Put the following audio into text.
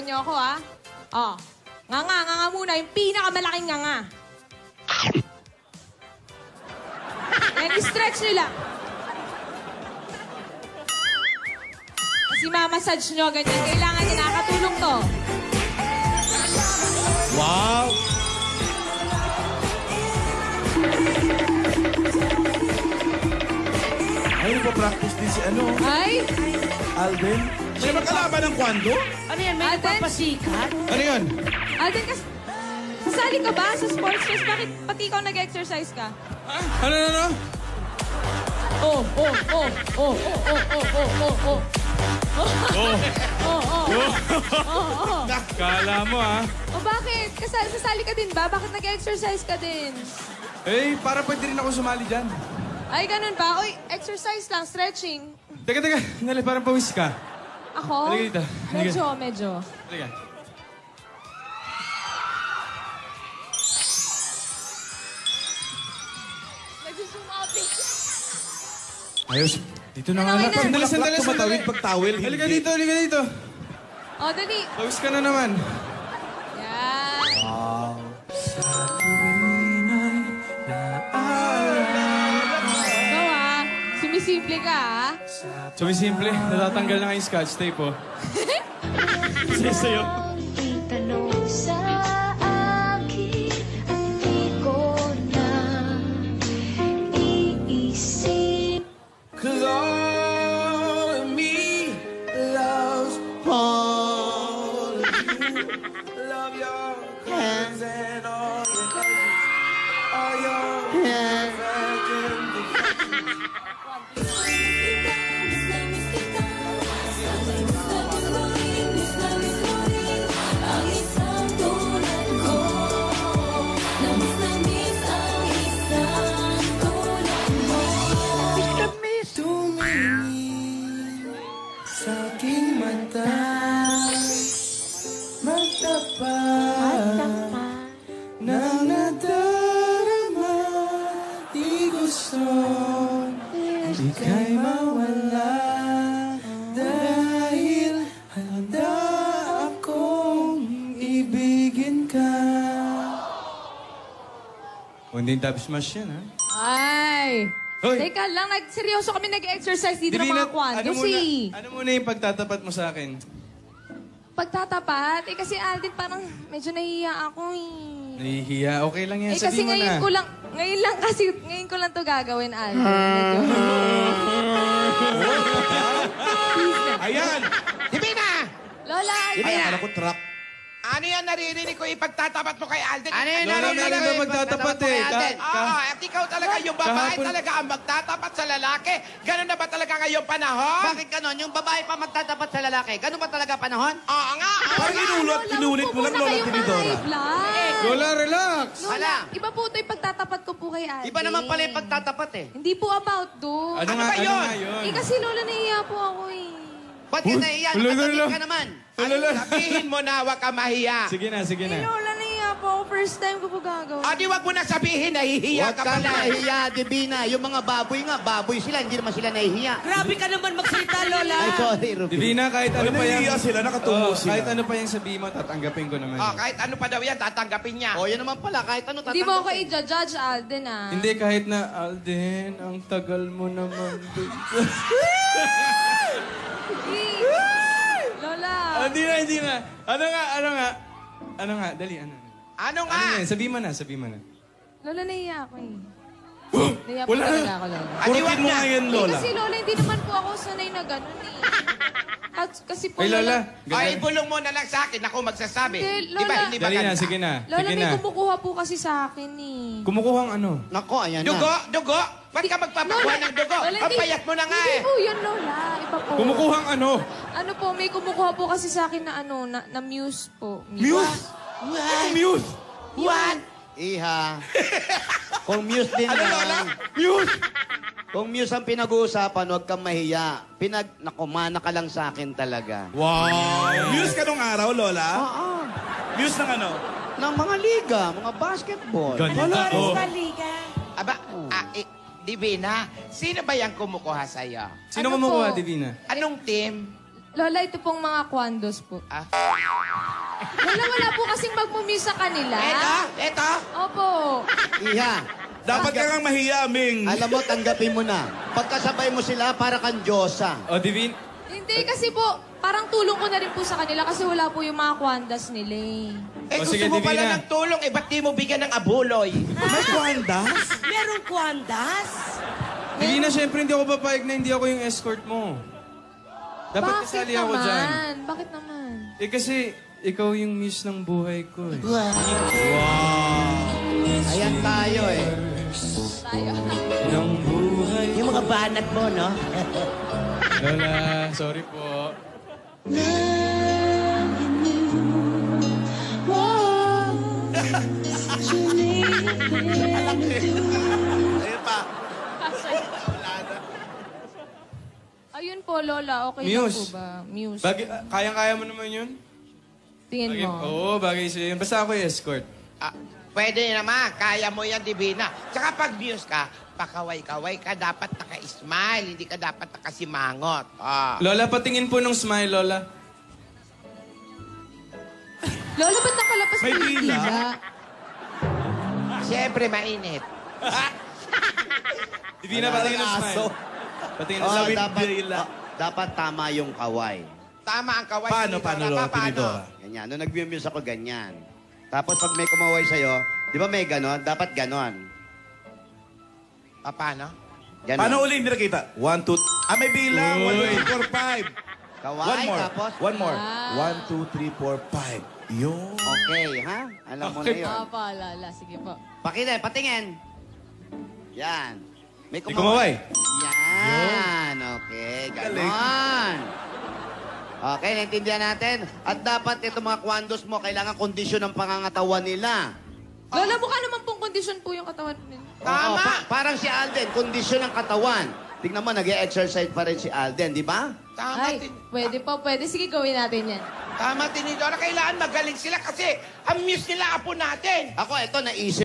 niyo ako, ha? Oh. Nganga muna. Yung pinakamalaking nganga. Yan, i-stretch nyo lang. Kasi mamassage nyo, ganyan. Kailangan niya, nakakatulong to. Wow! Ay, nagpa-practice din si ano? Ay! Alden? May makalaban ng kwando? Ano yan? May nagpapasikat? Ano yun? Alden, kasali ka ba sa sports fest? Bakit pati ikaw nag-exercise ka? Ano? Oh. Kala mo, ha? O bakit? Sasali ka din ba? Bakit nag-exercise ka din? Eh, para pwede rin ako sumali dyan. Ay, ganun ba? Uy, exercise lang, stretching. Teka. Nali, parang pawis ka. Ako? Halika dito. Halika. Medyo. Halika. Nagsusumapit. Ayos. Dito na nga Okay lang. na. Sandali. Tumatawid pag towel. Halika dito. O, dali. Pawis ka na naman. Yan. Ikaw, ha? Sumisimple ka, ha? Sumisimple. Natatanggal na nga yung scotch tape, oh. Sa'yo. Itanong sa akin at di ko na iisip. 'Cause all of me loves all of you. Love your hands and all your legs. All your virgin sa aking mata, magtapat ng nadarama, di gusto ika'y mawala, dahil handa akong ibigin ka. Hindi yung dub smash yan, ha? Ay. Hoy. Teka lang, seryoso kami nag-exercise dito ng mga kwando. Ano muna yung pagtatapat mo sa akin? Pagtatapat? Kasi Alden, parang medyo nahihiya ako, Nahihiya. Okay lang yan. kasi Sabihin mo na. ngayon ko lang to gagawin, Alden. Medyo. Ayan! Divina! Lola, Divina! Akala ko truck. Ano yan naririnig ko ipagtatapat mo kay Alden? Ano yan Lola, meron na magtatapat eh. At ikaw talaga yung babae talaga ang magtatapat sa lalaki. Ganun na ba talaga ngayong panahon? Bakit ganon? Yung babae pa magtatapat sa lalaki. Ganon ba talaga panahon? Oo nga. Parang inulit mo lang, Lola Tinidora. Lola, relax. Lola, iba po ito yung pagtatapat ko po kay Alden. Iba naman pala yung pagtatapat eh. Hindi po about doon. Ano ba nga yun? yun? Kasi Lola, nahihiya po ako Ba't ka naiiyan? Nakatatit ka naman. Sabihin mo na huwag ka mahiya. Sige na. Lola, nahihiya po ako. First time ko po gagawin. Di wag mo na sabihin, nahihiya Huwag ka ka pala. nahihiya, Divina. Yung mga baboy nga, baboy sila. Hindi naman sila nahihiya. Grabe ka naman magsalita, Lola. Ay, sorry, Ruby. Divina, kahit ano pa yan. Nahihiya sila, nakatungo sila. Kahit ano pa yung sabihin mo, tatanggapin ko naman. Kahit ano pa daw yan, tatanggapin niya. O, yan naman pala. Kahit ano Hindi mo ako tatanggapin. i-judge, Alden, ah. Hindi, kahit na, Alden, ang tagal mo naman. Lola. Hindi na. Ano nga, dali, ano. Ano nga? Ano yan? Sabihin mo na. Lola, nahihiya ako eh. Nahihiya po Wala. talaga ako, Lola. Puritin mo nga yan, Lola. Kasi Lola, hindi naman po ako sanay na gano'n eh. Kasi po, Ay, Lola. Ay, bulong mo na lang sa akin. Ako magsasabi. Hindi, Di ba, Lola. hindi ba Dali na, ganda? sige na. Lola, Sige may na. kumukuha po kasi sa akin eh. Kumukuhang ano? Nako, ayan na. Dugo? Ba't ka magpapakuha ng dugo? Lola, Ang payat mo na nga Hindi eh. po yun, Lola. Iba po. Kumukuhang ano? Ano po, may kumukuha po kasi sa akin na ano, na muse po. Muse? Muse? What? Iha. Kung muse din Ano, yan. Lola? Muse? Kung muse ang pinag-uusapan, huwag kang mahiya. Nakumana ka lang sa akin talaga. Wow! Muse ka nung araw, Lola? Oo. Muse ng ano? Ng mga liga, mga basketball. Ganda to. Aba, Divina, sino ba yung kumukuha sa'yo? Sino Ano kumukuha, po? Divina? Anong team? Lola, ito pong mga kwandos po. Ah? Lola, wala po kasing magmumuse sa kanila. Eto? Opo. Iha. Dapat ka kang mahiya, Ming. Alam mo, tanggapin mo na. Pagkasabay mo sila, para kang Diyosa. O, Divine, Hindi, kasi po, parang tulong ko na rin po sa kanila kasi wala po yung mga kwandas nila eh. Eh, O, gusto sige, mo pala Divina. ng tulong, eh, ba't di mo bigyan ng abuloy? May kwandas? Merong kwandas? Divina, syempre hindi ako papayag na hindi ako yung escort mo. Dapat Bakit kasali ako naman? dyan. Bakit naman? Eh kasi, ikaw yung muse ng buhay ko eh. Ayan tayo eh. Tayo. Ng buhay. Yung mga banat mo, no? Lola, sorry po. Ayun pa. Ayun po, Lola. Okay lang Muse. po ba? Muse. Kayang-kaya mo naman yun? Tingin Bagay, mo. oo, bagay sa'yo yun. Basta ako yung escort. Ah, pwede naman, kaya mo yan, Divina. Tsaka pag muse ka, pakaway-kaway ka, dapat naka-smile, hindi ka dapat nakasimangot. Ah. Lola, patingin po ng smile, Lola. Lola, ba't nakalapas May po yung dila? dila? Siyempre, mainit. Divina, patingin ng smile. Patingin ng Oh, smile. dapat tama yung kaway. Tama ang kaway. Paano, Tinidora. Lola Paano? Tinidora? Ganyan. Nung nag-muse ako, ganyan. Tapos pag may kumaway sa'yo, di ba may ganon? Dapat ganon. Paano? Ganon. Paano uli hindi nakita? 1, 2... Ah, may bilang. 1, 2, 3, 4, 5. Kaway, One more. tapos... One more. Ah. 1, 2, 3, 4, 5. Yun. Okay, ha? Alam mo na yun. Opo, Lola. Sige po. Pakita, patingin. Yan. May kumaway. Yan. Okay, ganon. Okay, naintindihan natin. At dapat itong mga kwandos mo, kailangan kondisyon ng pangangatawan nila. Lola, mukha naman pong kondisyon po yung katawan nila. Oo, Tama. parang si Alden, kondisyon ng katawan. Tingnan mo, nag-exercise pa rin si Alden, di ba? Tama, Ay, pwede po, pwede. Sige, gawin natin yan. Tama, Tinidora. Kailangan magaling sila kasi ang muse nila apo natin. Ako, ito, naisip